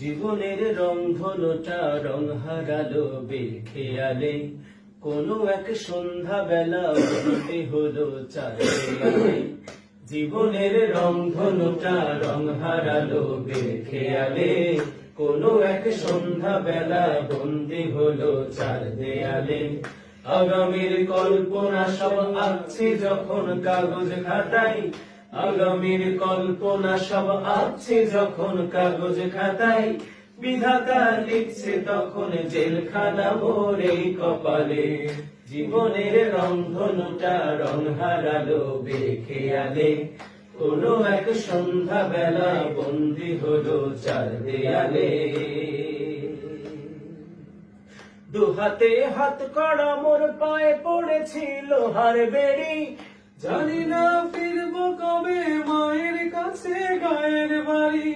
জীবনের রংধনুটা রং হারালো বেখেয়ালে, কোনো এক সন্ধ্যা বেলা বলতে হলো চার দেয়ালে। জীবনের রংধনুটা রং হারালো বেখেয়ালে, কোনো এক সন্ধ্যা বেলা বন্দি হলো চার দেয়ালে। আগামীর কল্পনা সব আঁকছে যখন কাগজ খাতায়, আগামীর কল্পনা সব আঁকছে যখন কাগজ খাতায়। বিধাতা লিখছে তখন জেলখানা মোরে কপালে। জীবনের রংধনুটা রং হারালো বেখেয়ালে, কোনো এক সন্ধ্যা বেলা বন্দি হলো চার দেয়ালে। দুহাতে হাত কড়া মোর পায়ে পড়েছিল লোহার বেড়ি, জানি না ফিরবো কবে মায়ের কাছে গায়ের বাড়ি।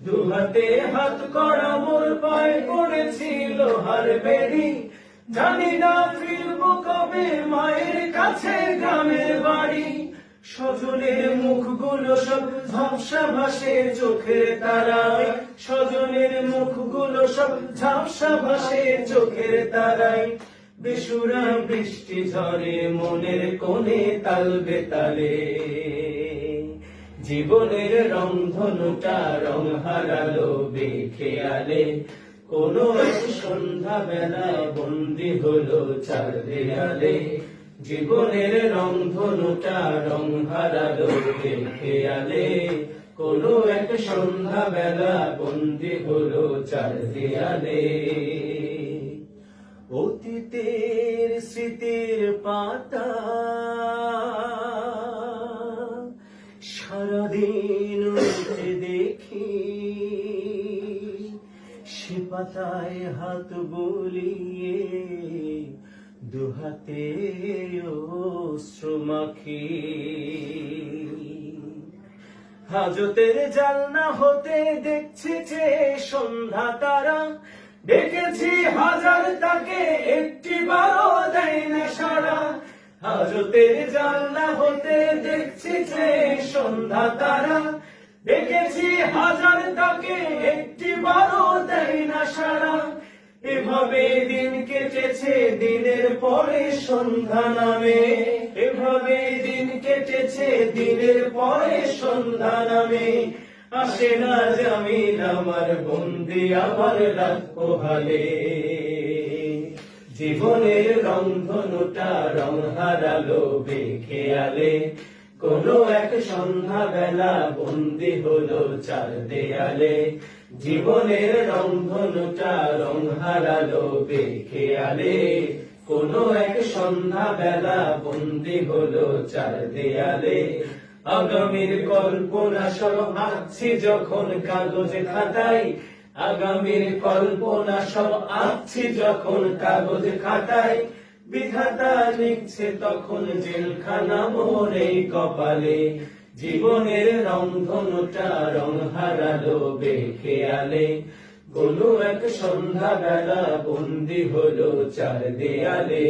দুহাতে হাত কড়া মোর পায়ে পড়েছিল লোহার বেড়ি, জানি না ফিরবো কবে মায়ের কাছে গ্রামের বাড়ি। স্বজনের মুখগুলো সব ঝাপসা ভাসে চোখের তারায়, স্বজনের মুখগুলো সব ঝাপসা ভাসে চোখের তারায়। বেসুরা বৃষ্টি ঝরে মনের কোণে তাল বেতালে। জীবনের রংধনুটা রং হারালো বেখেয়ালে, কোনো এক সন্ধ্যা বেলা বন্দি হলো চার দেয়ালে। জীবনের রংধনুটা রং হারালো বেখেয়ালে, কোনো এক সন্ধ্যা বেলা বন্দি হলো চার দেয়ালে। অতীতের স্মৃতির পাতা সারাদিন উঠে দেখি, সে পাতায় হাত বুলিয়ে দুহাতে অশ্রু মাখি। হাজতের জালনা হতে দেখছি যে সন্ধ্যা তারা, ডেকেছি হাজার তাকে একটি বারো দেয় না সাড়া। হাজতের জালনা হতে দেখছি যে সন্ধ্যা তারা, ডেকেছি হাজার তাকে একটি বারো দেয় না সাড়া। এভাবে দিন কেটেছে দিনের পরে সন্ধ্যা নামে, এভাবে দিন কেটেছে দিনের পরে সন্ধ্যা নামে। আসে না জামিন আমার বন্দি আবার রাত পোহালে। জীবনের রংধনুটা রং হারালো বেখেয়ালে, কোনো এক সন্ধ্যা বেলা বন্দি হলো চার দেয়ালে। জীবনের রংধনুটা রং হারালো বেখেয়ালে, কোনো এক সন্ধ্যা বেলা বন্দি হলো চার দেয়ালে। আগামীর কল্পনা সব আঁকছি যখন কাগজ খাতায়, আগামীর কল্পনা সব আঁকছি যখন কাগজ খাতায়। বিধাতা লিখছে তখন জেলখানা মোরে কপালে। জীবনের রংধনুটা রং হারালো বেখেয়ালে, কোনো এক সন্ধ্যা বেলা বন্দি হলো চার দেয়ালে।